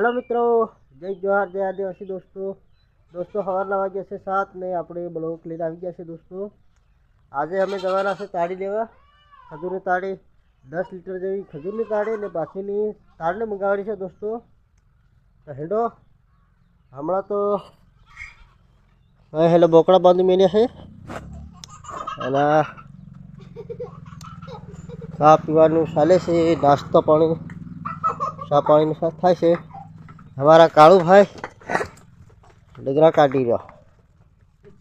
Hello मित्रों, जय जोहार जय आदिवासी दोस्तों हवाना वाग्या से 7 ने આપણે બ્લોગ લઈને આવી ગયા છે દોસ્તો। આજે અમે જવાના છે તાળી લેવા। ખજૂરની તાળી 10 લીટર જેવી ખજૂરની તાળી ને બાકીની તાળને મંગાવવાની છે દોસ્તો। તો હેડો હમણાં તો હેલો બોકડા બાંધી મેલ્યા છે અને ચા પીવાનું ચાલે છે, નાસ્તો પાણી ચા પાણીનું સાથ થાય છે। हमारा कालू भाई डगरा काटी रहा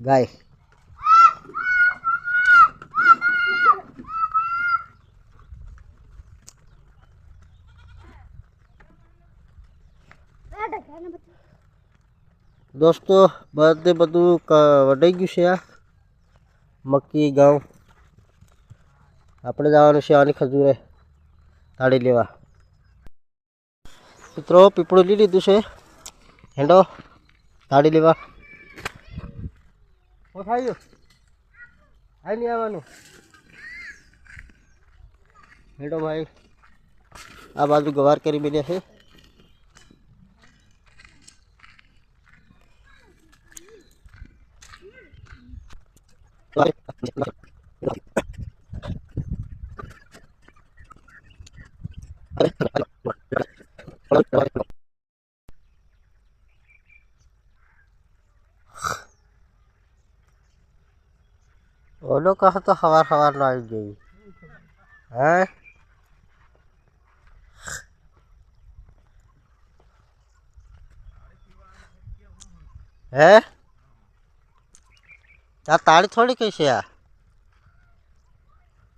गाय। दोस्तों बधे बधु वडाई गयुं छे। आ मक्की घऊं आपणे जवानुं छे आनी खजूरे ताળી लेवा। मित्रों पीपळू ली लीधुं छे, हेंडो ताળી लेवा। ओ थायो आई नहीं आववानुं हेंडो भाई। आ बाजू गवार करी मेल्या छे। ओलो कहा तो हवार हवार ना आई गई है। आ ताળી थोड़ी कैसे आ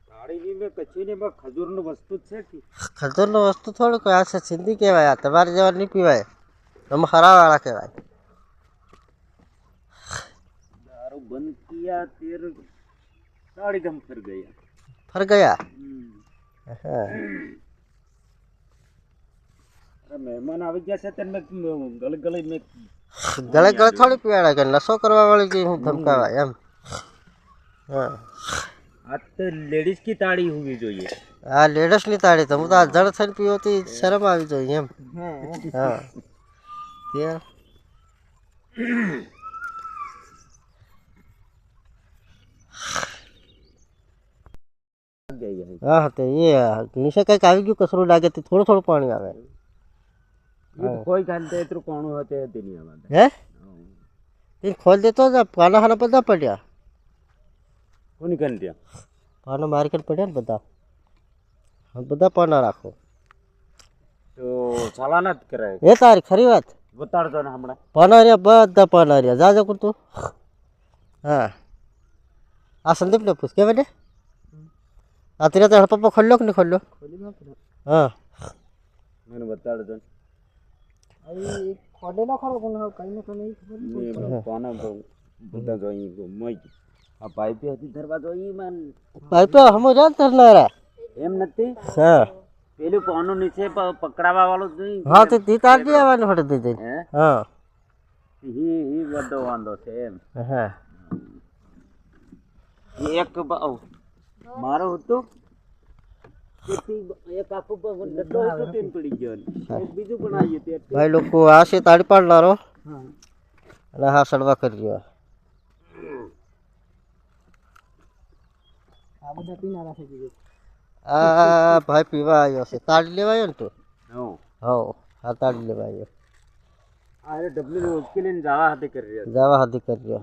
ताળી में कच्ची ने बस खजूर नो वस्तु छे की खजूर नो वस्तु थोड़ी कोई आ सिंधी कहवाय। तमारे जेवा नहीं पीवाय, तुम हरा वाला कहवाय। दारू बंद किया तेर ताड़ी गम फिर गया अरे मेहमान आ गया से तेन में गले में गले थोड़ी पीवाड़ा के नशो करवा वाली की धमकावाय एम। हां आज तो लेडीज की ताड़ी होगी જોઈએ। आ लेडीज ની તાળી તો હું તો જળ થઈને પીવતી શરમ આવી જોઈએ એમ। હા તે हाँ तो ये नीचे कहीं આવી ગયું કસરું લાગે તો થોડું થોડું પાણી આવે। ये तो कोई खाते इतरो कोणो होते दुनिया में है ये खोल दे तो पाना खाना બધા પડ્યા। कोनी कर दिया पाना मार्केट પડ્યા ને બધા બધા પાના રાખો तो चालाना ज करे। એ તારી ખરી વાત બતાડ દો ને હમણાં પાના રહ્યા બધા પાના રહ્યા જાજો કર તું। હા આ સંદીપ ને પૂછ કે બેટે आ तेरा तो हड़पा खोल लो कि नहीं खोल लो। हाँ मैंने बता दो अभी खोले ना खोलो कौन है कहीं ना कहीं नहीं पाना तो बता दो ये को मई आ पाइप હતી ધરવા દો ઈ મન पाइप हम जान तरना रे એમ નથી। हां પેલું પાનો નીચે પકડાવા વાળો જોઈ। हां तो ती तार दी आवाने फट दे दे। हां ही બધો વાંધો છે એમ। हां એક મારો હતો એક આખો ડટ્ટો હતો તેમ પડી ગયો એક બીજું પણ આવ્યું તે भाई लोग को आ से ताड़ी पाडनारो हां અને હા સડવા કરી રહ્યો। આ બધા પીનારા છે બીજું आ भाई पीवा आयो से ताड़ी लेवा आयो ने तो हो हो आ ताड़ी लेवा आयो આ ડબલ્યુ ઓકે લઈને જાવા હાથે કરી રહ્યા जावा हादी कर रियो।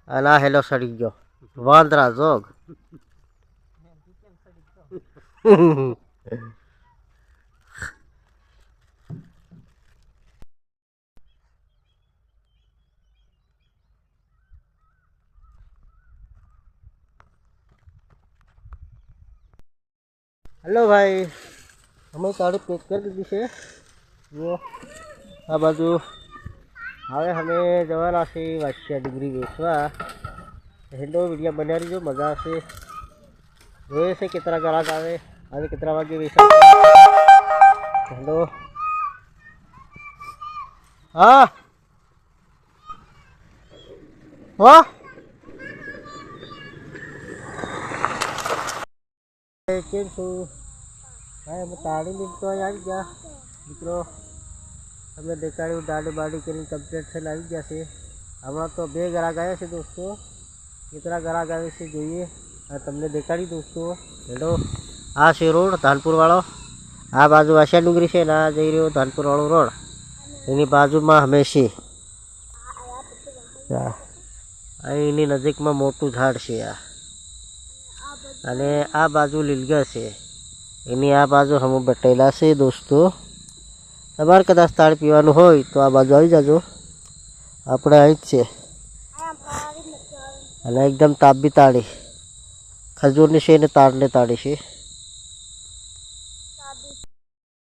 आना हेलो सड़ी गयो वांदरा जोग। हेलो भाई हमें ताड़ी पैक कर दी है वो आ बाजू हमें हमें जवाना से वाच्या डिग्री वेचवा। हेलो वीडियो बना रही जो मजा से જોયે છે कितना ग्राहक आवे आज कितना वागे वेचा। हेलो हाँ वाह કેમ છો ભાઈ? અમે તાળી લીધો આવી ગયા મિત્રો। તમને દેખાડ્યું દાડી બાડી કરીને કમ્પ્લીટ થઈને આવી ગયા છે. હમણાં તો 2 ગ્રાહક આવ્યા છે દોસ્તો. કેટલા ગ્રાહક આવે છે જોઈએ. આ તમને દેખાડી દોસ્તો. હેલો, આ છે રોડ ધાનપુરવાળો. આ બાજુ આશા ડુંગરી છે ને આ જઈ રહ્યો ધાનપુરવાળો રોડ. એની બાજુમાં અમે છીએ. અહીંની નજીકમાં મોટું ઝાડ છે આ, અને આ બાજુ લીલગા છે. એની આ બાજુ અમે બેઠેલા છે દોસ્તો. તમારે કદાચ તાળી પીવાનું હોય તો આ બાજુ આવી જાજો. આપણે અહીં જ છે. અને એકદમ તાપી તાળી, ખજૂરની છે ને તાડને તાળી છે.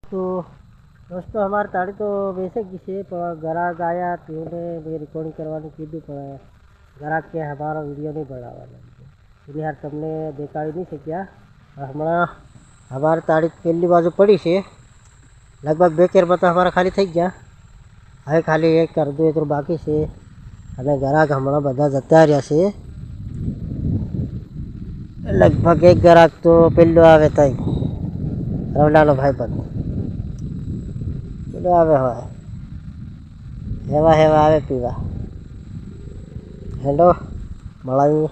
તો दोस्तों हमारी ताड़ी तो वैसे की है, पर ग्राहक आया तो उन्हें मैं रिकॉर्डिंग करवाने कीधું, પણ ગ્રાહક કે हमारा वीडियो नहीं बनावाना એટલે યાર તમને દેખાડી નહીં શક્યા. હમણાં અમારી તાળી પહેલી બાજુ પડી છે. લગભગ 2 કેરમાં તો અમારા ખાલી થઈ ગયા. હવે ખાલી 1 અડધું એકર બાકી છે. અને ગ્રાહક હમણાં બધા જતા રહ્યા છે. લગભગ 1 ગ્રાહક તો પહેલો આવે તઈ રવલાનો ભાઈબંધ પેલો આવે હોય હેવા હેવા આવે પીવા. હેલો મળાવી.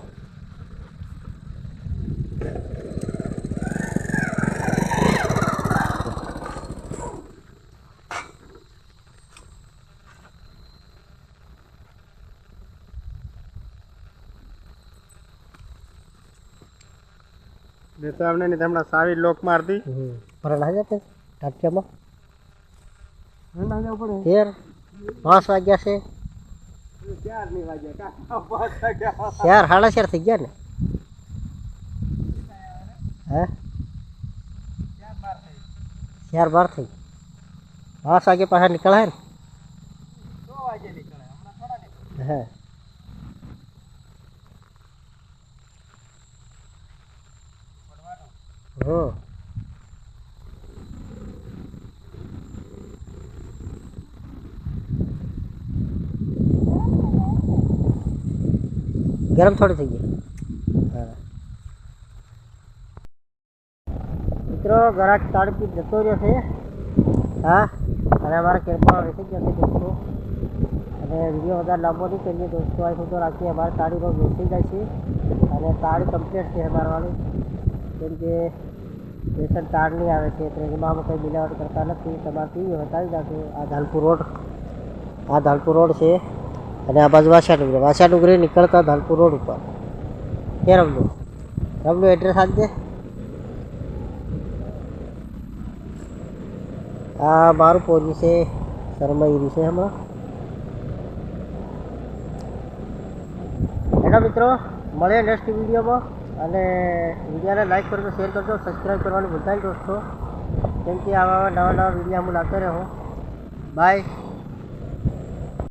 દેતો અમને નહીં હમણાં સાવી લોક મારતી પર ના જતે ટાટિયામાં ના જવું પડે. ફેર 5 વાગ્યા છે. 4 નહીં વાગ્યા કા 5 વાગ્યા. 4 સાડા 4 થઈ ગયા ને. હે 4:12 થઈ. 5 વાગે પાછા નીકળે ને. 6 વાગે નીકળે હમણાં થોડા નીકળે. હે ગરમ થોડી થઈ ગઈ. હા મિત્રો ગ્રાહક તાળી પી જતો રહ્યો છે. હા અને અમારા કેમ્પમાં બેસી ગયા છે દોસ્તો. અને વિડીયો વધારે લાંબો નહીં કરીએ દોસ્તો. આ સુધી રાખીએ અમારી તાળીનો બેસી જાય છે. અને તાળી કમ્પ્લીટ છે અમારવાળી, કેમ કે સ્પેશિયલ તાળ નહીં આવે છે એટલે એમાં અમે કંઈ મિલાવટ કરતા નથી. તમારે પીવી બતાવી નાખો. આ ધાનપુર રોડ છે. અને આ બાજુ વાસા ડુંગરી નીકળતા ધાનપુર રોડ ઉપર કે રમલું એડ્રેસ આપજે. આ મારું પોજી છે શર્માઈરી છે હમણાં. હેલો મિત્રો, મળીએ નેક્સ્ટ વિડીયોમાં. અને વિડીયોને લાઈક કરજો, શેર કરજો, સબસ્ક્રાઈબ કરવાનું ભૂલતા નહીં દોસ્તો, કેમ કે આવા નવા વિડીયો હું લાવતો રહું. બાય.